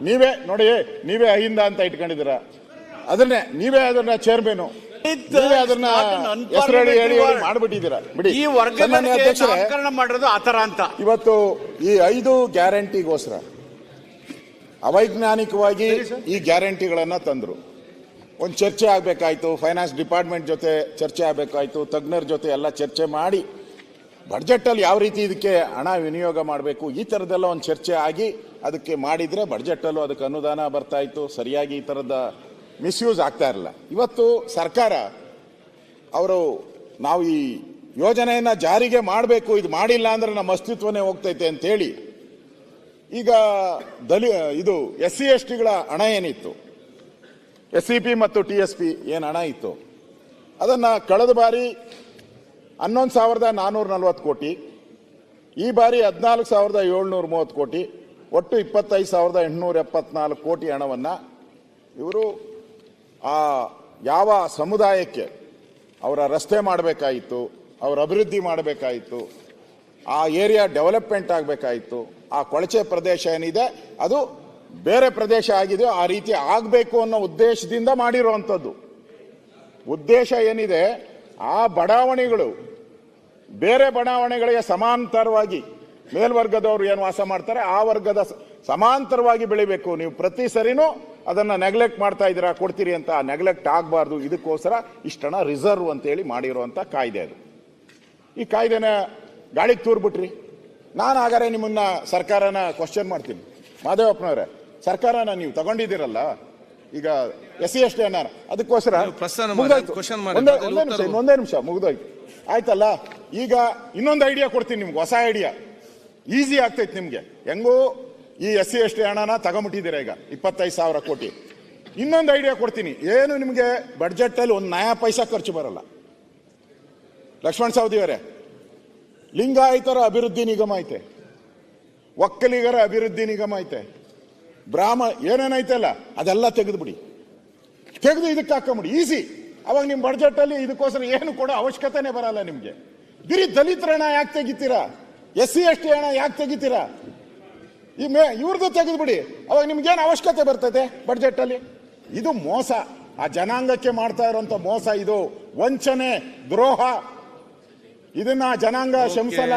ನೀವೇ ನೋಡಿ, ನೀವೇ ಅಹಿಂದ ಅಂತ ಇಟ್ಕೊಂಡಿದ್ದೀರಾ, ಅದನ್ನೇ ನೀವೇ ಅದನ್ನ ಚೇರ್ಮನ್ ಅದನ್ನ ಹೆಸರು ಹೇಳಿ ಮಾಡ್ಬಿಟ್ಟಿದ್ದೀರಾ. ಬಿಡಿ, ಈ ವರ್ಗೀಕರಣ ಮಾಡಿರೋದು ಆತರ ಅಂತ. ಇವತ್ತು ಈ 5 ಗ್ಯಾರಂಟಿಗೋಸ್ಕರ ಅವೈಜ್ಞಾನಿಕವಾಗಿ ಈ ಗ್ಯಾರಂಟಿಗಳನ್ನ ತಂದ್ರು. ಒಂದು ಚರ್ಚೆ ಆಗಬೇಕಾಯ್ತು, ಫೈನಾನ್ಸ್ ಡಿಪಾರ್ಟ್ಮೆಂಟ್ ಜೊತೆ ಚರ್ಚೆ ಆಗಬೇಕಾಯ್ತು, ತಜ್ಞರ ಜೊತೆ ಎಲ್ಲ ಚರ್ಚೆ ಮಾಡಿ ಬಡ್ಜೆಟಲ್ಲಿ ಯಾವ ರೀತಿ ಇದಕ್ಕೆ ಹಣ ವಿನಿಯೋಗ ಮಾಡಬೇಕು, ಈ ಥರದ್ದೆಲ್ಲ ಒಂದು ಚರ್ಚೆ ಆಗಿ ಅದಕ್ಕೆ ಮಾಡಿದರೆ ಬಡ್ಜೆಟಲ್ಲೂ ಅದಕ್ಕೆ ಅನುದಾನ ಬರ್ತಾ ಇತ್ತು, ಸರಿಯಾಗಿ ಈ ಥರದ ಮಿಸ್ಯೂಸ್ ಆಗ್ತಾ ಇರಲಿಲ್ಲ. ಇವತ್ತು ಸರ್ಕಾರ ನಾವು ಈ ಯೋಜನೆಯನ್ನು ಜಾರಿಗೆ ಮಾಡಬೇಕು, ಇದು ಮಾಡಿಲ್ಲ ಅಂದರೆ ನಮ್ಮ ಅಸ್ತಿತ್ವನೇ ಹೋಗ್ತೈತೆ ಅಂತೇಳಿ ಈಗ ಇದು SC STಗಳ ಹಣ ಏನಿತ್ತು, SCP ಮತ್ತು TSP ಏನು ಹಣ ಇತ್ತು, ಅದನ್ನು ಕಳೆದ ಬಾರಿ 11,440 ಕೋಟಿ, ಈ ಬಾರಿ 14,730 ಕೋಟಿ, ಒಟ್ಟು 25,874 ಕೋಟಿ ಹಣವನ್ನು ಇವರು ಯಾವ ಸಮುದಾಯಕ್ಕೆ ಅವರ ರಸ್ತೆ ಮಾಡಬೇಕಾಯಿತು, ಅವರ ಅಭಿವೃದ್ಧಿ ಮಾಡಬೇಕಾಯಿತು, ಆ ಏರಿಯಾ ಡೆವಲಪ್ಮೆಂಟ್ ಆಗಬೇಕಾಯಿತು, ಆ ಕೊಳಚೆ ಪ್ರದೇಶ ಏನಿದೆ ಅದು ಬೇರೆ ಪ್ರದೇಶ ಆಗಿದೆ, ಆ ರೀತಿ ಆಗಬೇಕು ಅನ್ನೋ ಉದ್ದೇಶದಿಂದ ಮಾಡಿರುವಂಥದ್ದು. ಉದ್ದೇಶ ಏನಿದೆ, ಆ ಬಡಾವಣೆಗಳು ಬೇರೆ ಬಡಾವಣೆಗಳಿಗೆ ಸಮಾಂತರವಾಗಿ ಮೇಲ್ವರ್ಗದವರು ಏನು ವಾಸ ಮಾಡ್ತಾರೆ ಆ ವರ್ಗದ ಸಮಾಂತರವಾಗಿ ಬೆಳಿಬೇಕು. ನೀವು ಪ್ರತಿ ಸರಿನೂ ಅದನ್ನು ನೆಗ್ಲೆಕ್ಟ್ ಮಾಡ್ತಾ ಇದ್ದೀರಾ, ಕೊಡ್ತೀರಿ ಅಂತ, ನೆಗ್ಲೆಕ್ಟ್ ಆಗಬಾರ್ದು. ಇದಕ್ಕೋಸ್ಕರ ಇಷ್ಟಣ ರಿಸರ್ವ್ ಅಂತೇಳಿ ಮಾಡಿರುವಂಥ ಕಾಯ್ದೆ ಅದು. ಈ ಕಾಯ್ದೆನ ಗಾಳಿಗೆ ತೂರ್ಬಿಟ್ರಿ. ನಾನು ಹಾಗಾದ್ರೆ ನಿಮ್ಮನ್ನ ಸರ್ಕಾರನ ಕ್ವಶನ್ ಮಾಡ್ತೀನಿ, ಮಾದೇವಪ್ಪನವರೇ, ಸರ್ಕಾರನ ನೀವು ತಗೊಂಡಿದ್ದೀರಲ್ಲ ಈಗ SC ST ಅನ್ನಾರ, ಅದಕ್ಕೋಸ್ಕರ ಒಂದೇ ನಿಮಿಷ ಮುಗಿದೋಯ್ತು ಆಯ್ತಲ್ಲ. ಈಗ ಇನ್ನೊಂದು ಐಡಿಯಾ ಕೊಡ್ತೀನಿ ನಿಮ್ಗೆ, ಹೊಸ ಐಡಿಯಾ, ಈಸಿ ಆಗ್ತೈತೆ ನಿಮ್ಗೆ. ಹೆಂಗೂ ಈ SC ST ಹಣನ ತಗೊಂಬಿಟ್ಟಿದ್ದೀರಾ ಈಗ 25,000 ಕೋಟಿ. ಇನ್ನೊಂದು ಐಡಿಯಾ ಕೊಡ್ತೀನಿ, ಏನು ನಿಮಗೆ ಬಡ್ಜೆಟಲ್ಲಿ ಒಂದು ನಯಾ ಪೈಸಾ ಖರ್ಚು ಬರಲ್ಲ. ಲಕ್ಷ್ಮಣ್ ಸವದಿ ಅವರೇ, ಲಿಂಗಾಯತರ ಅಭಿವೃದ್ಧಿ ನಿಗಮ ಐತೆ, ಒಕ್ಕಲಿಗರ ಅಭಿವೃದ್ಧಿ ನಿಗಮ ಐತೆ, ಏನೇನೈತಲ್ಲ ಅದೆಲ್ಲ ತೆಗೆದುಬಿಡಿ, ತೆಗೆದು ಇದಕ್ಕೆ ಹಾಕೊಂಬಿಡಿ, ಈಸಿ. ಅವಾಗ ನಿಮ್ಮ ಬಡ್ಜೆಟಲ್ಲಿ ಇದಕ್ಕೋಸ್ಕರ ಏನು ಕೊಡೋ ಅವಶ್ಯಕತೆನೇ ಬರಲ್ಲ ನಿಮಗೆ. ಬಿರಿ ದಲಿತರ ಹಣ ಯಾಕೆ ತೆಗಿತೀರಾ, SC ST ಹಣ ಯಾಕೆ ತೆಗಿತೀರಾ, ಇವ್ರದ್ದು ತೆಗೆದುಬಿಡಿ, ಅವಾಗ ನಿಮ್ಗೇನು ಅವಶ್ಯಕತೆ ಬರ್ತದೆ ಬಡ್ಜೆಟಲ್ಲಿ. ಇದು ಮೋಸ, ಆ ಜನಾಂಗಕ್ಕೆ ಮಾಡ್ತಾ ಇರುವಂತ ಮೋಸ, ಇದು ವಂಚನೆ, ದ್ರೋಹ. ಇದನ್ನ ಜನಾಂಗ ಕ್ಷಮಿಸಲ್ಲ.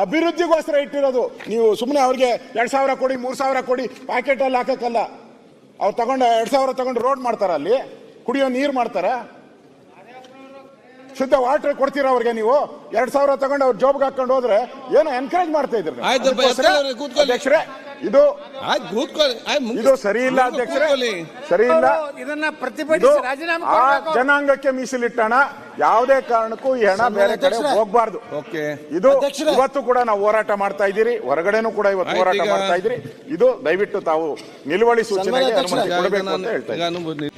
ಅಭಿವೃದ್ಧಿಗೋಸ್ಕರ ಇಟ್ಟಿರೋದು. ನೀವು ಸುಮ್ಮನೆ ಅವ್ರಿಗೆ 2,000 ಕೊಡಿ 3,000 ಕೊಡಿ ಪ್ಯಾಕೆಟಲ್ಲಿ ಹಾಕಕ್ಕಲ್ಲ. ಅವ್ರು ತಗೊಂಡು 2,000 ತಗೊಂಡು ರೋಡ್ ಮಾಡ್ತಾರ, ಅಲ್ಲಿ ಕುಡಿಯೋ ನೀರು ಮಾಡ್ತಾರ, ಶುದ್ಧ ವಾಟರ್ ಕೊಡ್ತೀರಾ ಅವ್ರಿಗೆ? ನೀವು 2,000 ತಗೊಂಡು ಅವ್ರ ಜಾಬ್ಗೆ ಹಾಕೊಂಡು ಹೋದ್ರೆ ಏನೋ ಎನ್ಕರೇಜ್ ಮಾಡ್ತಾ ಇದ್ರಿ. ಅಧ್ಯಕ್ಷರೇ, ಇದು ಸರಿ ಇಲ್ಲ ಅಧ್ಯಕ್ಷರೇ, ಸರಿ ಇಲ್ಲ. ಇದನ್ನ ಪ್ರತಿಭಟಿಸಿ ರಾಜೀನಾಮೆ ಕೊಡಬೇಕು. ಜನಾಂಗಕ್ಕೆ ಮೀಸಲಿಟ್ಟಣ, ಯಾವುದೇ ಕಾರಣಕ್ಕೂ ಈ ಹಣ ಬೇರೆ ಕಡೆ ಹೋಗಬಾರ್ದು. ಇದು ಇವತ್ತು ಕೂಡ ನಾವು ಹೋರಾಟ ಮಾಡ್ತಾ ಇದ್ದೀರಿ, ಹೊರಗಡೆನೂ ಕೂಡ ಇವತ್ತು ಹೋರಾಟ ಮಾಡ್ತಾ ಇದ್ದೀರಿ. ಇದು ದಯವಿಟ್ಟು ತಾವು ನಿಲುವಳಿ ಸೂಚನೆಗೆ ಅನುಮತಿ ಕೊಡಬೇಕು ಅಂತ ಹೇಳ್ತಾ ಇದ್ದೀನಿ.